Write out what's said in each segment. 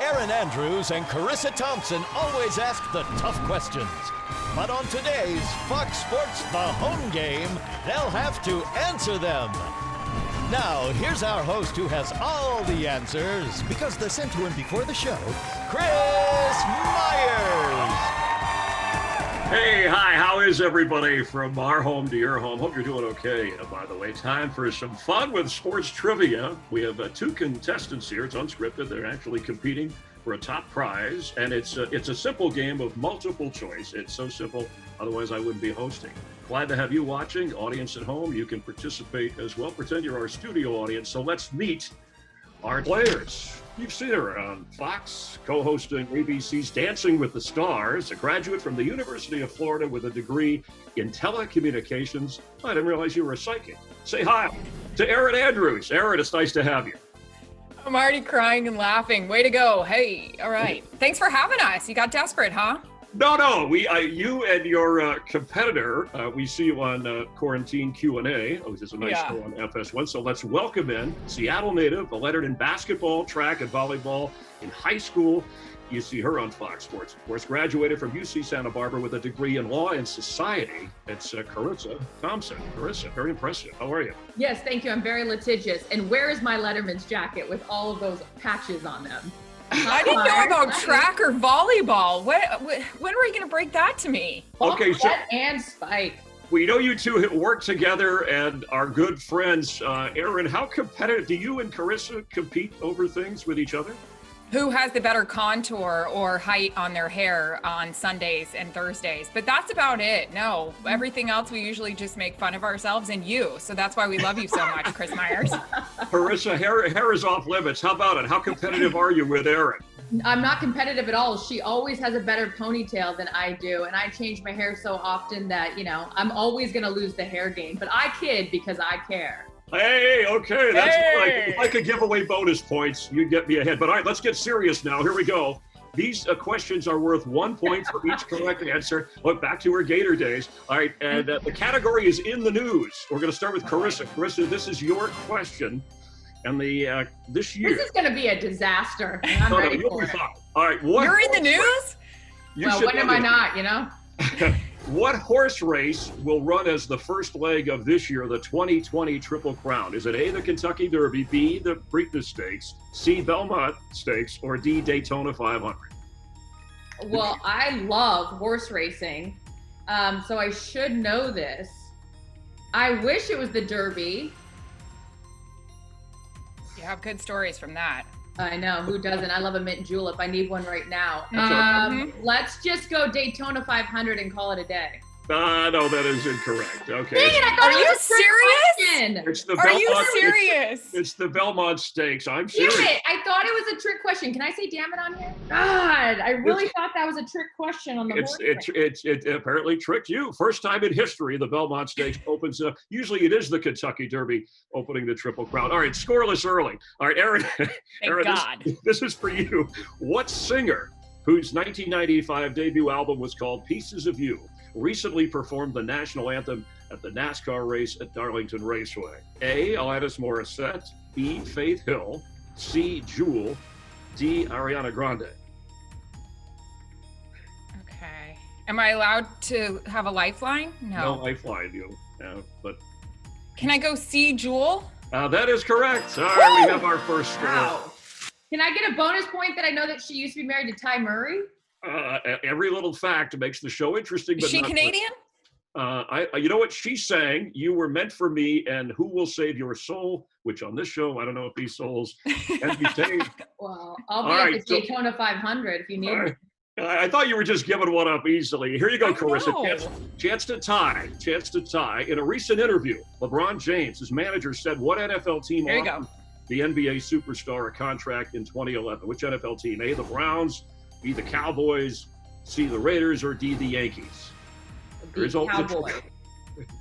Erin Andrews and Charissa Thompson always ask the tough questions. But on today's Fox Sports The Home Game, they'll have to answer them. Now, here's our host who has all the answers, because they're sent to him before the show, Chris Myers. Hey, hi, how is everybody from our home to your home? Hope you're doing okay. By the way, time for some fun with sports trivia. We have two contestants here. It's unscripted. They're actually competing for a top prize, and it's a simple game of multiple choice. It's so simple, otherwise I wouldn't be hosting. Glad to have you watching. Audience at home, you can participate as well. Pretend you're our studio audience. So let's meet our players. You've seen her on Fox, co-hosting ABC's Dancing with the Stars, a graduate from the University of Florida with a degree in telecommunications. I didn't realize you were a psychic. Say hi to Erin Andrews. Erin, it's nice to have you. I'm already crying and laughing. Way to go. Hey, all right. Thanks for having us. You got desperate, huh? No. You and your competitor, we see you on Quarantine Q&A, which is a nice show on FS1. So let's welcome in Seattle native, a lettered in basketball, track, and volleyball in high school. You see her on Fox Sports, of course. Graduated from UC Santa Barbara with a degree in law and society. It's Charissa Thompson. Charissa, very impressive. How are you? Yes, thank you. I'm very litigious. And where is my Letterman's jacket with all of those patches on them? I didn't know about track or volleyball. When were you going to break that to me? Okay, so and Spike. We know you two work together and are good friends. Erin, how competitive do you and Charissa compete over things with each other? Who has the better contour or height on their hair on Sundays and Thursdays? But that's about it. No, everything else we usually just make fun of ourselves and you. So that's why we love you so much, Chris Myers. Charissa, hair is off limits. How about it? How competitive are you with Erin? I'm not competitive at all. She always has a better ponytail than I do. And I change my hair so often that, I'm always going to lose the hair game. But I kid because I care. Hey, okay, that's if I could give away bonus points, you'd get me ahead. But all right, let's get serious now. Here we go. These questions are worth 1 point for each correct answer. Look, back to her Gator days. All right, and the category is in the news. We're going to start with Charissa. Charissa, this is your question. And this year. This is going to be a disaster. I'm ready for it. All right, you're in the news? Well, when am I not, What horse race will run as the first leg of this year, the 2020 Triple Crown? Is it A, the Kentucky Derby, B, the Preakness Stakes, C, Belmont Stakes, or D, Daytona 500? Well, I love horse racing, so I should know this. I wish it was the Derby. You have good stories from that. I know, who doesn't? I love a mint julep. I need one right now. Let's just go Daytona 500 and call it a day. No, that is incorrect. Okay. Dang it, I thought Are you serious? It's the Are you serious? It's the Belmont Stakes. I'm serious. Damn it, I thought it was a trick question. Can I say damn it on here? God, I really thought that was a trick question on the horse race. It apparently tricked you. First time in history, the Belmont Stakes opens up. Usually it is the Kentucky Derby opening the Triple Crown. All right, scoreless early. All right, Erin. Thank God. This is for you. What singer, whose 1995 debut album was called Pieces of You, recently performed the national anthem at the NASCAR race at Darlington Raceway? A, Alanis Morissette, B, Faith Hill, C, Jewel, D, Ariana Grande. Okay. Am I allowed to have a lifeline? No lifeline, but. Can I go C, Jewel? That is correct. All right, we have our first score. Wow. Can I get a bonus point that I know that she used to be married to Ty Murray? Every little fact makes the show interesting. But is she Canadian? You know what? She sang "You Were Meant for Me" and "Who Will Save Your Soul," which on this show, I don't know if these souls can be saved. Well, I'll be at the Daytona 500 if you need me. I thought you were just giving one up easily. Here you go, Charissa. Chance to tie. In a recent interview, LeBron James, his manager, said what NFL team offered the NBA superstar a contract in 2011? Which NFL team? A, the Browns, B, the Cowboys, C, the Raiders, or D, the Yankees? The Cowboys.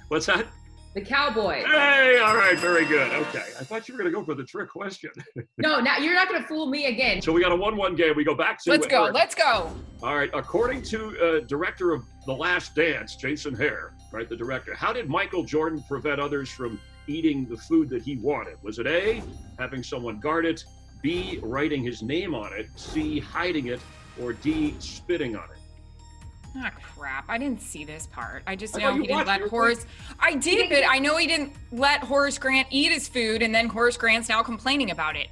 What's that? The Cowboys. Hey, all right, very good. Okay, I thought you were going to go for the trick question. No, now you're not going to fool me again. So we got a 1-1 game. We go back to. Let's go. All right, according to director of The Last Dance, Jason Hare, right, the director, how did Michael Jordan prevent others from eating the food that he wanted? Was it A, having someone guard it, B, writing his name on it, C, hiding it, or D, spitting on it? Ah, crap. I didn't see this part. I just I know thought you he didn't watched let it. Horace. I did, but I know he didn't let Horace Grant eat his food, and then Horace Grant's now complaining about it.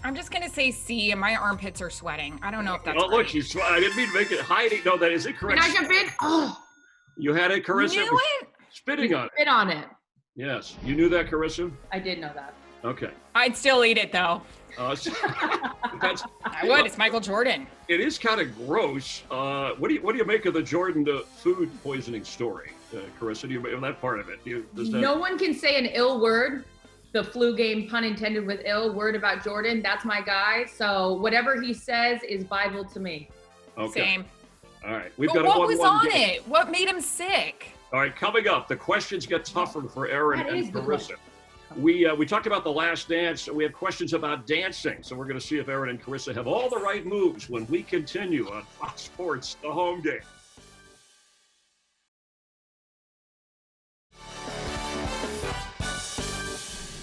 I'm just gonna say C, and my armpits are sweating. I don't know if that's Oh, look, right. she's. I didn't mean to make it hiding. No, that is incorrect. Can I jump in? Oh, You had it, Carissa. Knew it. Spitting on it. spit on it. Yes, you knew that, Carissa. I did know that. Okay. I'd still eat it though. That's. I would. It's Michael Jordan. It is kind of gross. What do you make of the Jordan food poisoning story, Carissa? Do you make of that part of it? No one can say an ill word. The flu game, pun intended, with ill word about Jordan. That's my guy. So whatever he says is Bible to me. Okay. Same. All right. We've But got a what was 1-1 on game. it? What made him sick? All right, coming up, the questions get tougher for Erin That is and the Carissa. question. We talked about The Last Dance. We have questions about dancing. So we're going to see if Erin and Carissa have all the right moves when we continue on Fox Sports, the home game.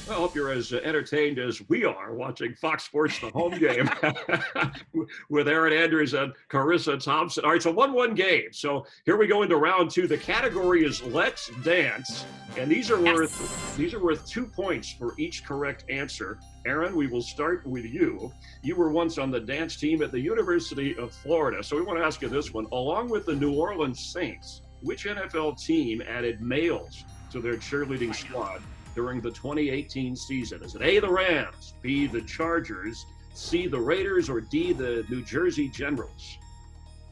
I hope you're as entertained as we are watching Fox Sports, the home game, with Erin Andrews and Charissa Thompson. All right, so 1-1 game. So here we go into round 2. The category is Let's Dance, and these are worth 2 points for each correct answer. Erin, we will start with you. You were once on the dance team at the University of Florida, so we want to ask you this one. Along with the New Orleans Saints, which NFL team added males to their cheerleading squad during the 2018 season? Is it A, the Rams, B, the Chargers, C, the Raiders, or D, the New Jersey Generals?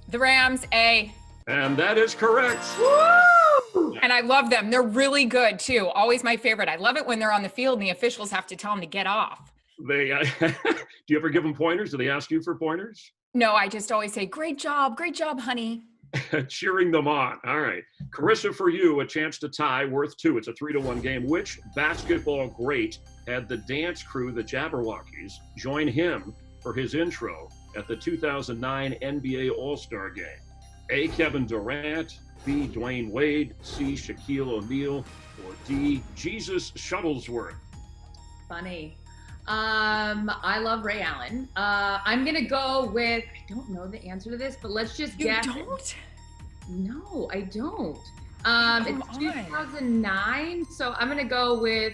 The Rams, A. And that is correct. Woo! And I love them. They're really good too. Always my favorite. I love it when they're on the field and the officials have to tell them to get off. They do you ever give them pointers? Do they ask you for pointers? No, I just always say, great job, honey. Cheering them on. All right. Carissa, for you, a chance to tie, worth 2. It's a 3-1 game. Which basketball great had the dance crew, the Jabberwockies, join him for his intro at the 2009 NBA All-Star Game? A, Kevin Durant, B, Dwayne Wade, C, Shaquille O'Neal, or D, Jesus Shuttlesworth? Funny. I love Ray Allen. I'm gonna go with, I don't know the answer to this, but let's just You guess. don't? No, I don't. Come It's on. 2009, so I'm gonna go with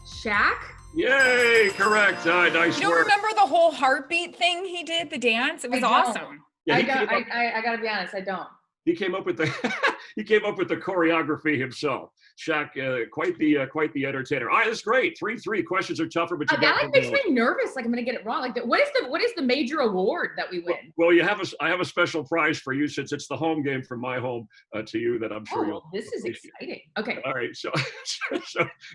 Shaq. Yay, correct. Nice You don't work. remember the whole heartbeat thing he did, the dance? It was I don't. awesome. Yeah, I he don't. came up- I gotta be honest, I don't. He came up with the he came up with the choreography himself. Shaq, quite the entertainer. All right, that's great. 3-3. Questions are tougher, but you got That makes me nervous. Like I'm gonna get it wrong. Like what is the major award that we win? Well, I have a special prize for you since it's the home game from my home to you that I'm sure you'll. This is appreciate. exciting. Okay. All right,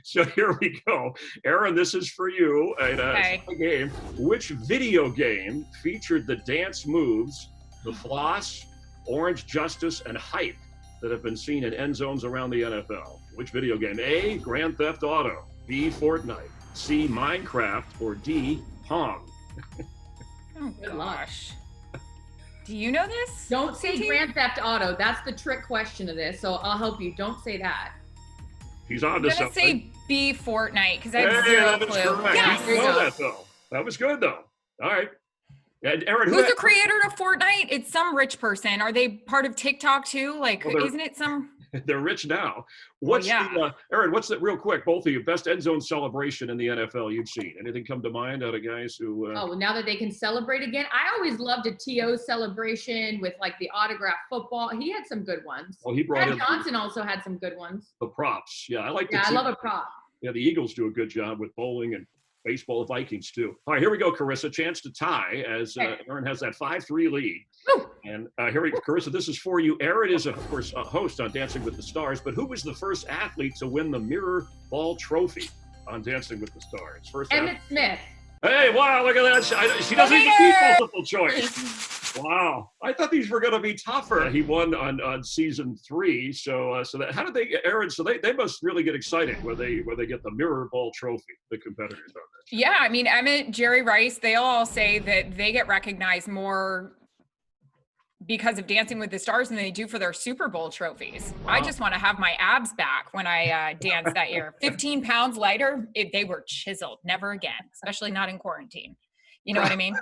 so here we go. Erin, this is for you. And, Okay. it's my game. Which video game featured the dance moves, the floss, Orange Justice, and hype that have been seen in end zones around the NFL? Which video game? A, Grand Theft Auto, B, Fortnite, C, Minecraft, or D, Pong? Oh, Good luck. gosh. Do you know this? Don't say CT? Grand Theft Auto. That's the trick question of this. So I'll help you. Don't say that. He's on I'm to going to something. say B, Fortnite, because I have Hey, zero that is clue. correct. Yes! You There you know go. that, though. That was good, though. All right. And Erin, Who's the creator of Fortnite? It's some rich person. Are they part of TikTok too? Like, Well, they're- isn't it some? They're rich now. What's yeah. Erin, what's the real quick, both of you, best end zone celebration in the NFL you've seen? Anything come to mind out of guys who Oh, now that they can celebrate again. I always loved a TO celebration with like the autograph football. He had some good ones. well, he brought Brad in Johnson also had some good ones. the props. Yeah, I like Yeah, I the love a prop. Yeah, the Eagles do a good job with bowling and baseball, the Vikings too. All right, here we go, Carissa. Chance to tie as Okay. Erin has that 5-3 lead. Woo! And here we go, Carissa, this is for you. Erin is, of course, a host on Dancing with the Stars, but who was the first athlete to win the Mirror Ball Trophy on Dancing with the Stars? First Emmett athlete. Smith. Hey, wow, look at that. She doesn't even need multiple choice. Wow, I thought these were going to be tougher. He won on season 3, so that how did they, Erin? So they must really get excited when they get the Mirror Ball Trophy. The competitors on this. Yeah, I mean, Emmett, Jerry Rice, they all say that they get recognized more because of Dancing with the Stars than they do for their Super Bowl trophies. Wow. I just want to have my abs back when I danced that year. 15 pounds lighter, they were chiseled. Never again, especially not in quarantine. You know what I mean?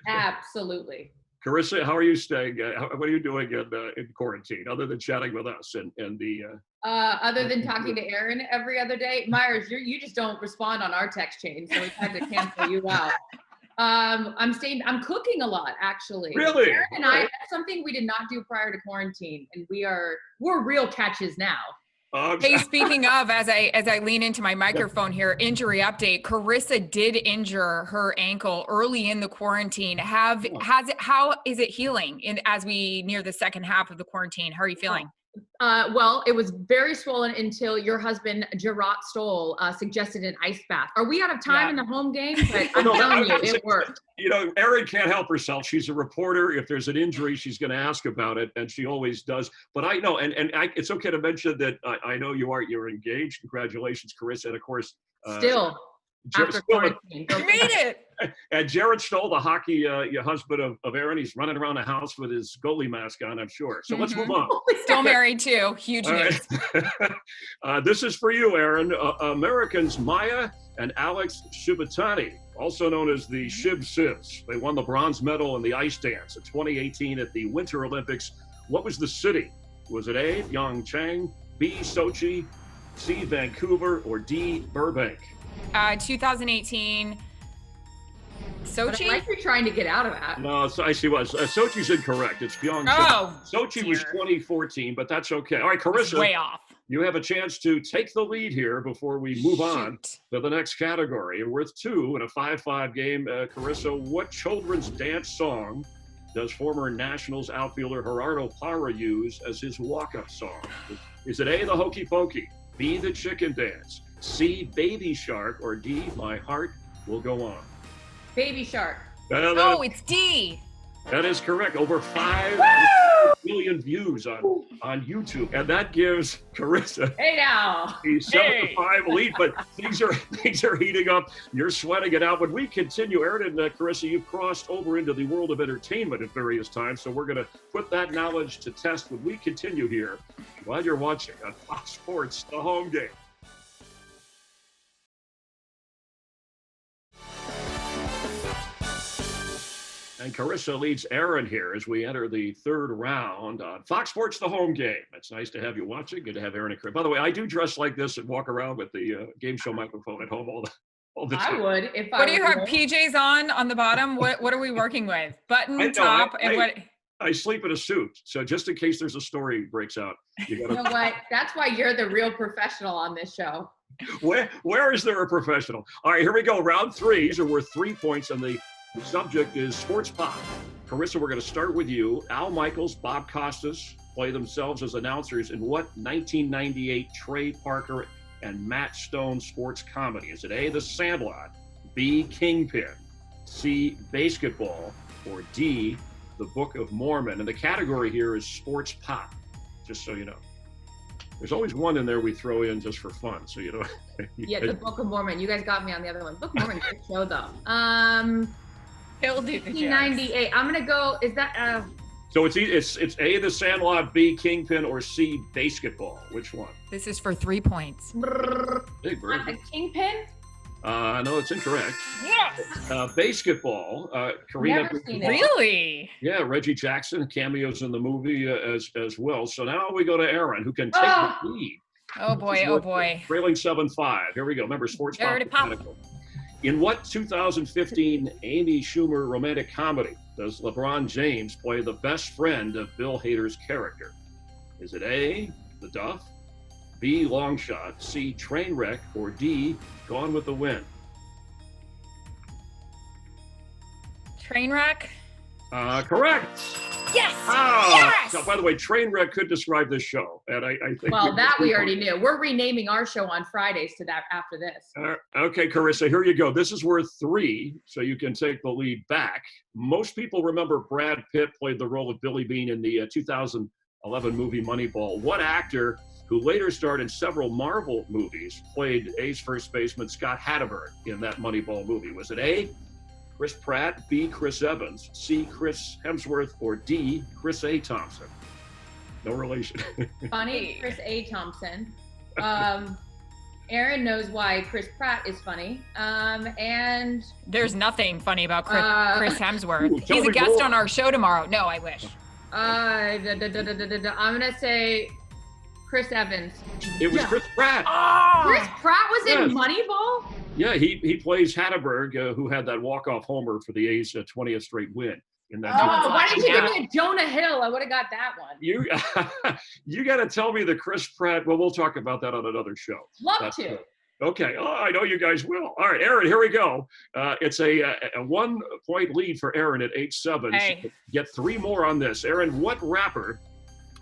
Absolutely. Charissa, how are you staying? What are you doing in quarantine other than chatting with us and the? Other than talking to Erin every other day, Myers, you just don't respond on our text chain, so we've had to cancel you out. I'm cooking a lot, actually. Really? Erin and I, that's something we did not do prior to quarantine, and we're real catches now. Hey, speaking of, as I lean into my microphone here, injury update. Carissa did injure her ankle early in the quarantine. How is it healing as we near the second half of the quarantine? How are you feeling? Well, it was very swollen until your husband, Gerard Stoll, suggested an ice bath. Are we out of time in the home game? But I'm telling you, it worked. You know, Erin can't help herself. She's a reporter. If there's an injury, she's going to ask about it, and she always does. But I know, it's okay to mention that I know you're engaged. Congratulations, Carissa, and of course, still. After quarantine. You made it. And Jared Stoll, the hockey your husband of Erin, he's running around the house with his goalie mask on, I'm sure. So let's move on. Still married too. Huge news. Right. This is for you, Erin. Americans Maya and Alex Shibatani, also known as the Shib Sibs. They won the bronze medal in the ice dance in 2018 at the Winter Olympics. What was the city? Was it A, Pyeongchang, B, Sochi, C, Vancouver, or D, Burbank? 2018. Sochi? Like you're trying to get out of that. No, I see what Sochi's incorrect. It's Pyeongchang. Oh, Sochi was 2014, but that's okay. All right, Carissa, way off. You have a chance to take the lead here before we move on to the next category. And worth 2 in a 5-5 game. Carissa, what children's dance song does former Nationals outfielder Gerardo Parra use as his walk-up song? Is it A, the Hokey Pokey, B, the Chicken Dance, C, Baby Shark, or D, My Heart Will Go On? Baby Shark. It's D. That is correct. Over 5 million views on YouTube, and that gives Carissa a 7-5 lead. But things are heating up. You're sweating it out. When we continue, Erin and Carissa, you've crossed over into the world of entertainment at various times, so we're going to put that knowledge to test when we continue here while you're watching on Fox Sports, the home game. And Carissa leads Erin here as we enter the third round on Fox Sports, the home game. It's nice to have you watching. Good to have Erin and Carissa. By the way, I do dress like this and walk around with the game show microphone at home all the time. I would if I. What do you have? PJs on the bottom? What are we working with? Button top and what? I sleep in a suit, so just in case there's a story breaks out, you know what? That's why you're the real professional on this show. Where is there a professional? All right, here we go. Round 3. These are worth 3 points, and the subject is sports pop. Carissa, we're going to start with you. Al Michaels, Bob Costas play themselves as announcers in what 1998 Trey Parker and Matt Stone sports comedy? Is it A, The Sandlot, B, Kingpin, C, Basketball, or D, The Book of Mormon? And the category here is sports pop, just so you know. There's always one in there we throw in just for fun, so you know. Yeah, The Book of Mormon. You guys got me on the other one. Book of Mormon, great show though. He'll do the 1998. I'm gonna go. Is that? So it's A, The Sandlot, B, Kingpin, or C, Basketball. Which one? This is for 3 points. Big bird. Kingpin? No, it's incorrect. Yes. Basketball. Karina. Never seen it. Really? Yeah, Reggie Jackson cameos in the movie as well. So now we go to Erin, who can take the lead. Oh boy. Trailing 7-5. Here we go. Remember, sports pop. In what 2015 Amy Schumer romantic comedy does LeBron James play the best friend of Bill Hader's character? Is it A, The Duff, B, Long Shot, C, Trainwreck, or D, Gone with the Wind? Trainwreck? Correct. Yes. Yes. So, by the way, Trainwreck could describe this show, and I think. Well, that we already knew. We're renaming our show on Fridays to that after this. Okay, Carissa, here you go. This is worth 3, so you can take the lead back. Most people remember Brad Pitt played the role of Billy Bean in the 2011 movie Moneyball. What actor, who later starred in several Marvel movies, played A's first baseman Scott Hatteberg in that Moneyball movie? Was it A, Chris Pratt, B, Chris Evans, C, Chris Hemsworth, or D, Chris A. Thompson? No relation. Funny, Chris A. Thompson. Erin knows why Chris Pratt is funny. And There's nothing funny about Chris Hemsworth. Ooh, tell He's a me guest more. on our show tomorrow. No, I wish. I'm gonna say Chris Evans. It was Chris Pratt. Chris Pratt was in Yes. Moneyball? Yeah, he plays Hatterberg, who had that walk-off homer for the A's 20th straight win. In that Oh, why didn't you Yeah. give me a Jonah Hill? I would have got that one. you you got to tell me the Chris Pratt. Well, we'll talk about that on another show. Love That's to. good. Okay. Oh, I know you guys will. All right, Erin, here we go. It's a 1-point lead for Erin at 8-7. Hey. Get 3 more on this. Erin, what rapper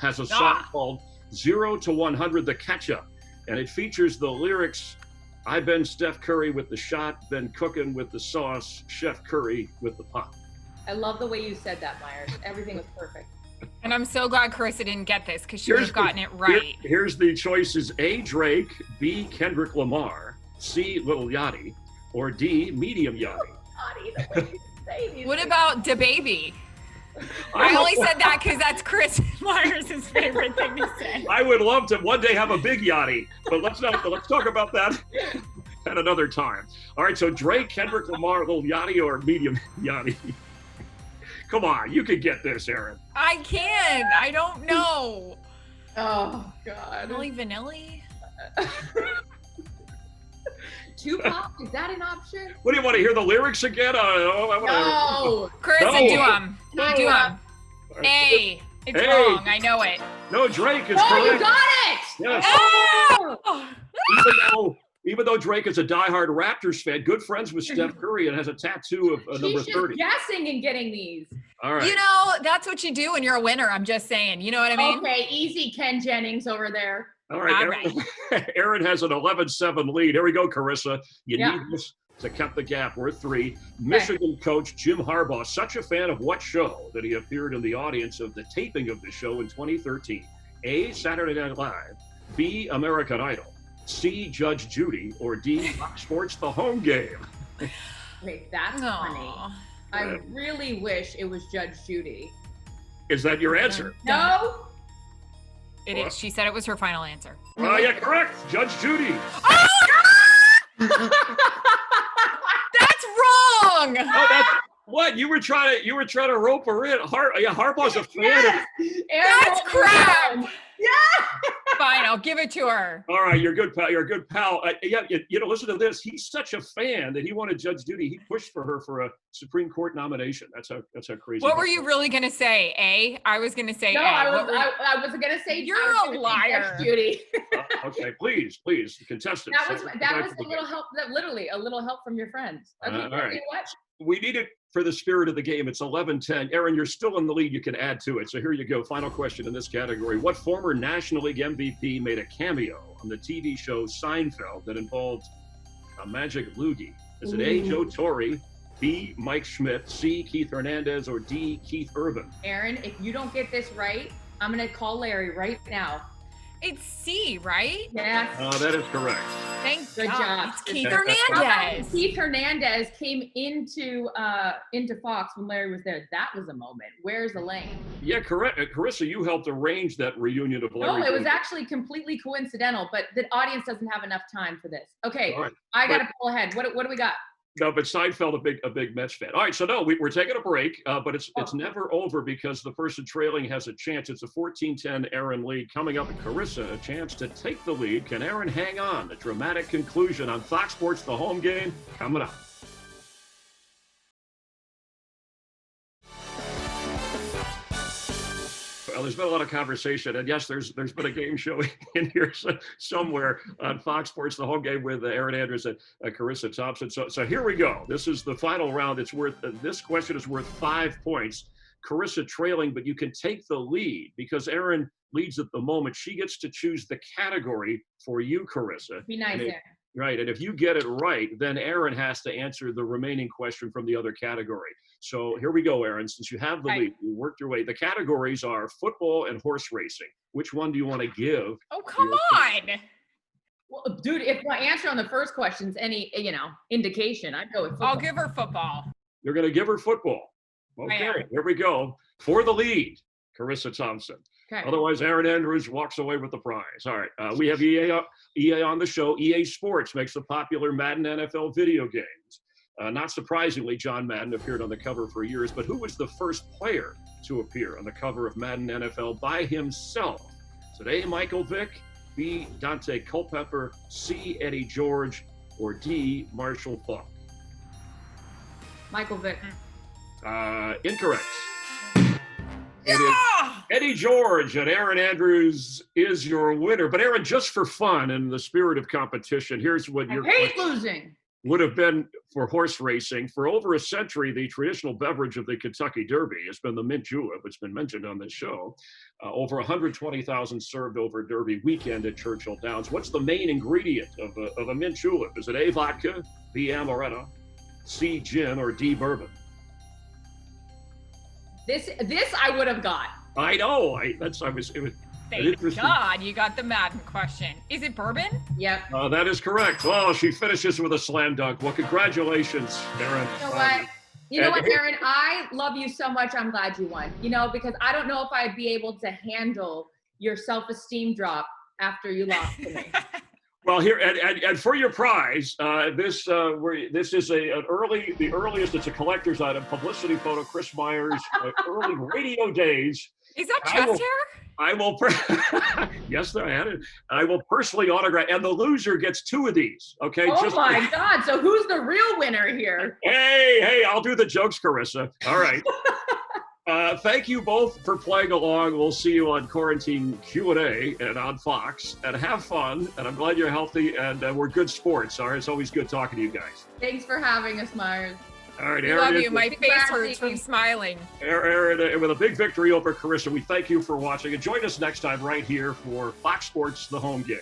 has a song called 0 to 100 The Catch-Up? And it features the lyrics, I been Steph Curry with the shot, been cooking with the sauce, Chef Curry with the pot. I love the way you said that, Myers. Everything was perfect. And I'm so glad Carissa didn't get this because she would Here's have gotten it right. Here's the choices: A, Drake, B, Kendrick Lamar, C, Lil Yachty, or D, Medium Yachty. What about DaBaby? I only said that because that's Chris Myers' favorite thing to say. I would love to one day have a big Yachty, but let's talk about that at another time. All right, so Drake, Kendrick Lamar, Lil Yachty, or Medium Yachty? Come on, you could get this, Erin. I can't. I don't know. Oh, God. Milli Vanilli? Tupac? Is that an option? What do you want to hear the lyrics again? I wanna- No. Carissa, No. do them. No. Do them. A. It's Hey. wrong. I know it. No, Drake is Oh, correct. you got it! Yes. Oh! Even though Drake is a diehard Raptors fan, good friends with Steph Curry and has a tattoo of number She's just 30. guessing and getting these. All right. You know, that's what you do when you're a winner. I'm just saying. You know what I mean? Okay, easy, Ken Jennings over there. All right. All Erin has an 11-7 lead. Here we go, Carissa. You Yeah. need this to cut the gap. We're 3. Michigan coach Jim Harbaugh, such a fan of what show that he appeared in the audience of the taping of the show in 2013? A, Saturday Night Live. B, American Idol. C, Judge Judy. Or D, Fox Sports The Home Game. Wait, that's funny. Aw. I really wish it was Judge Judy. Is that your answer? No? It is. She said it was her final answer. Oh, yeah, correct. Judge Judy. That's wrong. Oh, that's what you were trying to rope her in. Harbaugh's a fan. Yes! That's crap. Yeah! Fine, I'll give it to her. All right, you're a good pal. You're a good pal. Listen to this. He's such a fan that he wanted Judge Judy. He pushed for her for a Supreme Court nomination. That's how crazy. What were you really gonna say? A? I was gonna say No, A. I What was, were- I was gonna say You're I was a gonna say liar. Judge Judy. Okay, please, the contestants. That was a little help. Literally a little help from your friends. Okay, all you right. know what? We need it for the spirit of the game. It's 11-10. Erin, you're still in the lead. You can add to it. So here you go. Final question in this category. What former National League MVP made a cameo on the TV show Seinfeld that involved a magic loogie? Is it A, Joe Torre, B, Mike Schmidt, C, Keith Hernandez, or D, Keith Urban? Aaron, if you don't get this right, I'm gonna call Larry right now. It's C, right? Yes. That is correct. Thank Good God. job. It's Keith How about Hernandez. Keith Hernandez came into Fox when Larry was there. That was a moment. Where's Elaine? Yeah, correct. Carissa, you helped arrange that reunion of Larry. No, it was Bird. actually completely coincidental, but the audience doesn't have enough time for this. Okay, All right. I gotta pull ahead. What do we got? No, but Seinfeld, a big Mets fan. All right, so no, we're taking a break, but it's never over because the person trailing has a chance. It's a 14-10 Erin lead. Coming up, Carissa, a chance to take the lead. Can Erin hang on? The dramatic conclusion on Fox Sports, The Home Game, coming up. Well, there's been a lot of conversation, and yes, there's been a game show in here somewhere on Fox Sports, The Home Game with Erin Andrews and Charissa Thompson. So here we go. This is the final round. It's worth this question is worth 5 points. Carissa trailing, but you can take the lead because Erin leads at the moment. She gets to choose the category for you, Carissa. Be nice, Aaron. Right, and if you get it right, then Erin has to answer the remaining question from the other category. So here we go, Erin. Since you have the lead, you worked your way. The categories are football and horse racing. Which one do you want to give? Oh, come on. Well, dude, if my answer on the first question's any, indication, I'd go with football. I'll give her football. You're going to give her football. Okay, here we go. For the lead, Charissa Thompson. Okay. Otherwise, Erin Andrews walks away with the prize. All right, we have EA on the show. EA Sports makes the popular Madden NFL video games. Not surprisingly, John Madden appeared on the cover for years, but who was the first player to appear on the cover of Madden NFL by himself? Is it A, Michael Vick, B, Dante Culpepper, C, Eddie George, or D, Marshall Faulk? Michael Vick. Incorrect. It is Eddie George, and Erin Andrews is your winner. But Erin, just for fun and the spirit of competition, here's what I your hate losing. would have been for horse racing. For over a century, the traditional beverage of the Kentucky Derby has been the mint julep. It's been mentioned on this show. Over 120,000 served over Derby weekend at Churchill Downs. What's the main ingredient of a mint julep? Is it A, vodka, B, amaretto, C, gin, or D, bourbon? This I would have got. I know. Thank God you got the Madden question. Is it bourbon? Yep. That is correct. Well, she finishes with a slam dunk. Well, congratulations, Erin. You know what? You know what, Erin? I love you so much. I'm glad you won. You know, because I don't know if I'd be able to handle your self-esteem drop after you lost to me. Well, here and for your prize, this is the earliest. It's a collector's item, publicity photo. Chris Myers, early radio days. Is that chest hair? I will. Yes, I had it. I will personally autograph, and the loser gets 2 of these. Okay. Oh my God! So who's the real winner here? Hey! I'll do the jokes, Charissa. All right. Thank you both for playing along. We'll see you on Quarantine Q&A and on Fox. And have fun. And I'm glad you're healthy. And we're good sports. All right, it's always good talking to you guys. Thanks for having us, Myers. All right, I Erin. love you. My face hurts from smiling. Erin, with a big victory over Charissa, we thank you for watching. And join us next time right here for Fox Sports, The Home Game.